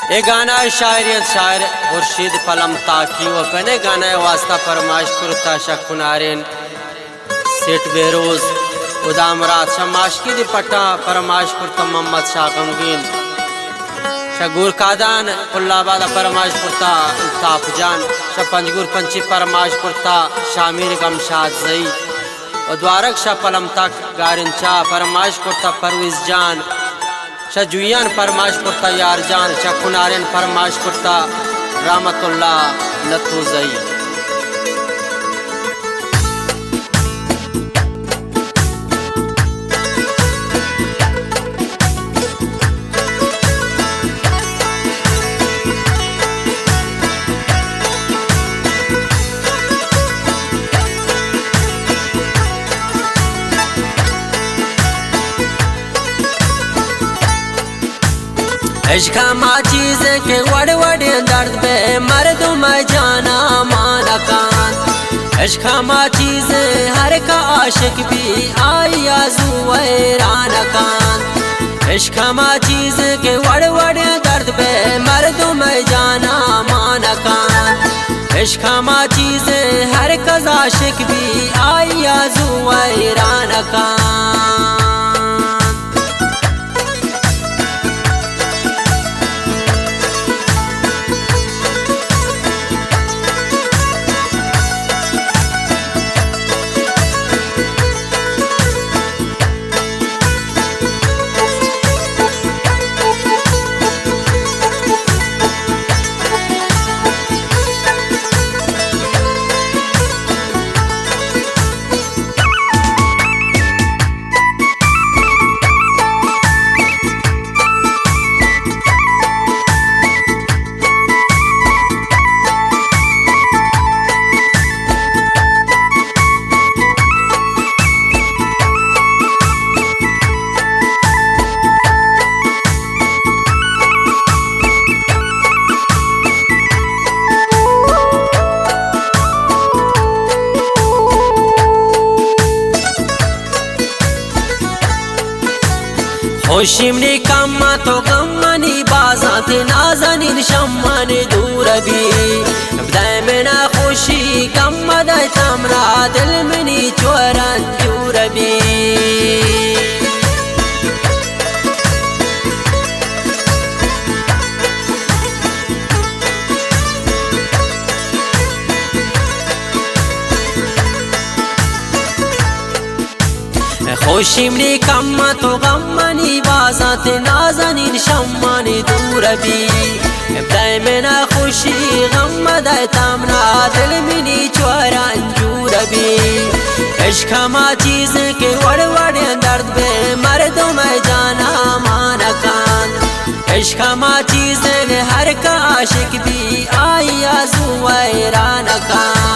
ये गाना शायरियत शायर खुर्शीद पलम ताकी वो पहने गाना वास्ता फरमाइश कुर्ता शकुनारिन सेठ बेरोज उदामरात शमाशकी दी पट्टा फरमाइश कुर्ता मोहम्मद शाह गमगीन शगुर कादान कुल्लाबादा फरमाइश कुर्ता अल्ताफ जान शपंजगुर पंची फरमाइश कुर्ता शामिर गमशाद जई और द्वारक शाह पलम तक गारिन चा फरमाइश कुर्ता परवीज जान जुयान फरमाइश कुर्ता यार जान शकुनारिन फरमाइश कुर्ता रहमतुल्लाह लत्तू जई। इश्क मा चीज के वड़ वड़ दर्द पे मर्द मैं जाना माना कान। इश्क मा चीज हर का आशिक भी आई आज़ुवैरान कान। इश्क मा चीज के वड़ वड़ दर्द पे मर्द मैं जाना माना कान। इश्क मा चीज हर का आशिक भी आई आज़ुवैरान कान। होशिमनी कम्मा तो गम्मनी बाजात नाज़नीन शम्मानी दूर भी बदाय में ना खुशी कम्मा दाय तमरा दिल मनी चोरन दूर भी। होशिमनी कम्मा तो गम्मनी बाजात नाज़नीन शम्मानी दूर भी बदाय में ना खुशी गम दाय तमना दिल मनी चोरा अंजूर भी। इश्क मा चीज के वड़ वड़ दर्द पे मर्द मैं जाना माना कान। इश्क मा चीज ने हर का आशिक भी आई आज़ुवैरान कान।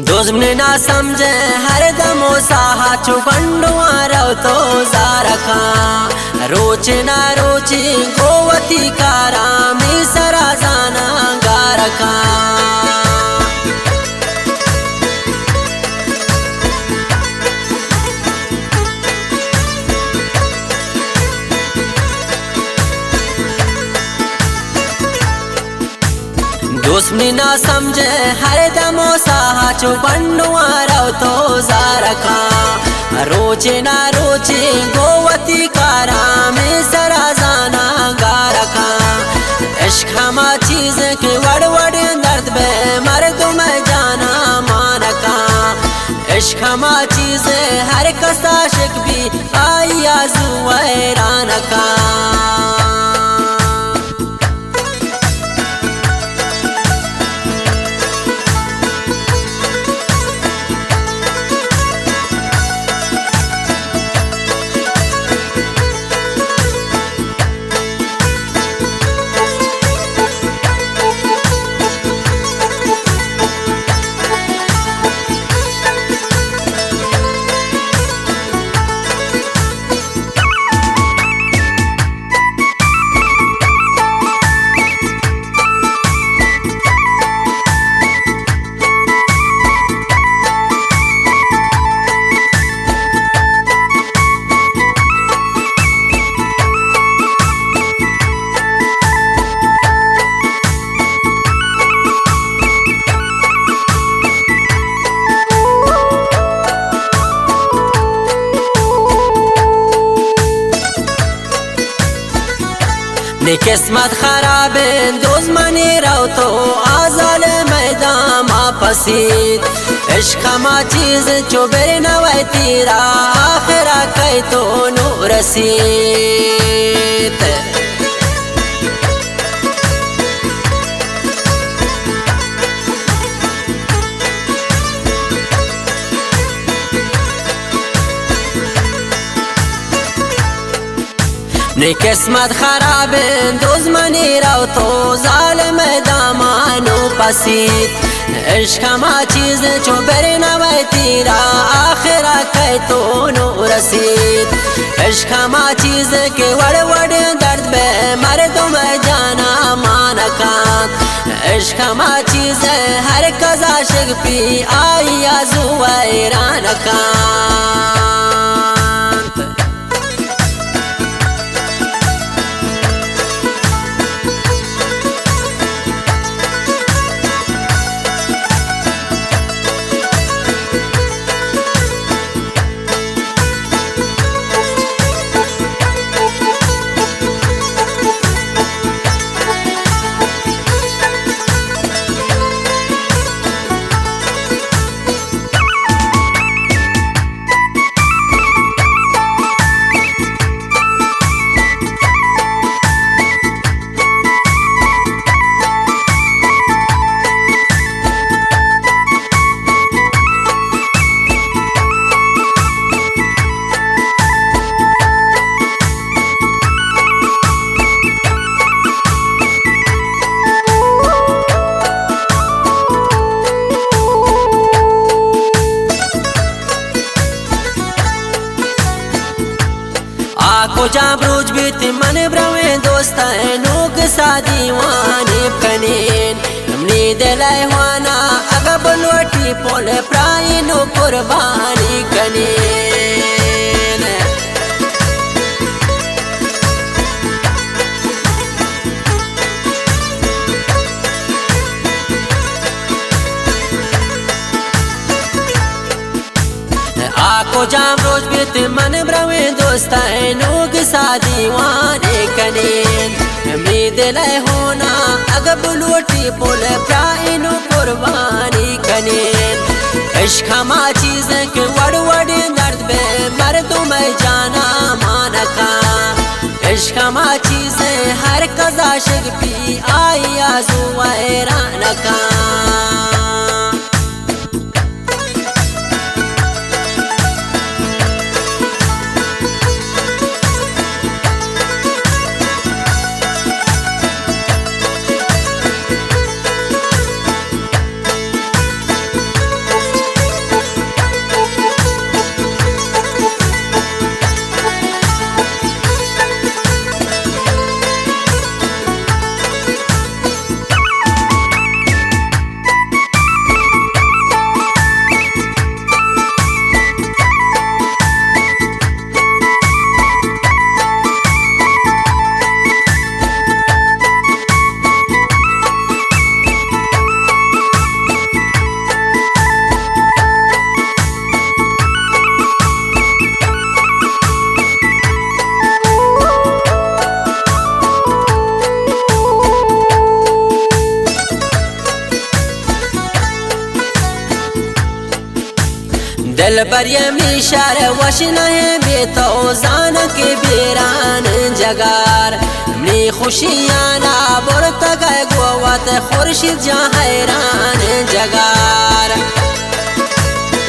दोजमने ना समझे हर दमो साहा चुकंडुआ रो तो जारका रोच ना रोची गोवती कारा मी सरा जाना गारका। दुश्मनी ना समझे हर दमो साहा चो बंडुआ तो जारखा रोचे ना रोचे गोवती कारा में सरा जाना गारखा इश्क हमा चीज के वड़ वड़ दर्द बे मर्द में जाना मानका इश्क हमा चीज हर कसा शिक भी आया जुवैरान का ने किस्मत खराब दुश्मनी रहो तो आजाल मैदान पसीद इश्क मा चीज चुबे नवै तीरा आखिरा कई तो नूर सीत ने किस्मत खराब दुश्मनी रहो तो जालिम दामानो पसीत इश्क मा चीज चुबर नवै तीरा आखिरा कई तो नूर सीत इश्क मा चीज के वड़ वड़ दर्द बे मर्द में जाना मानका इश्क मा चीज हर कजा शिक पी आया जुवैरान का को जाबरूज बीत मन ब्रवे दोस्त नोक सादीवाने कनेन हमने दिलाय हुआना अगब लोटी पोल प्राय नो कुर्बानी कनेन आको जाम रोज बीत मन ब्रवे दोस्त नोग सादीवाने कनेन हमने दिलाय होना अगब लोटी पोल प्राय नो कुर्बानी कनेन इश्क मा चीज के वड़ वड़ दर्द बे मर्द में जाना मानका इश्क मा चीज हर कजा शिक पी आया जुवैरान का दिल बर यमी शर वश नहीं बेतो जान के बेरान जगार मी खुशियाना बुरत गए गोवत खुर्शीद जहाँ हैरान जगार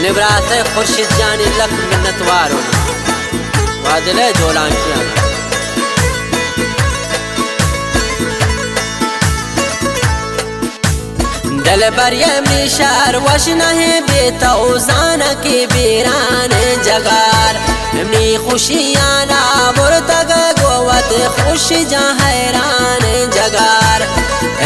निबरात खुर्शीद जानी लख मिन्नत वारों वादले जोलान किया दिल बर यमी शर वश नहीं बेतो जान के बेरान जगार मी खुशियाना बुरत गए गोवत खुश जहाँ हैरान जगार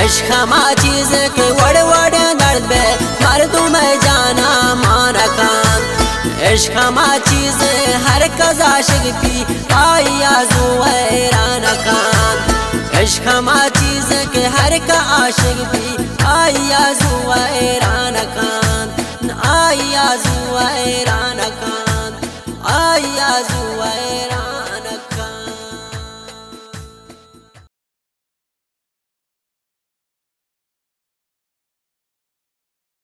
इश्क मा चीज के वड़ वड़ दर्द बे मर्दों में जाना माना कान इश्क मा चीज हर कजा शिगपी आया जुवैरान कान इश्क मा चीज के हर का आशिक भी आया जुवैरान कान आया जुवैरान कान आया जुवैरान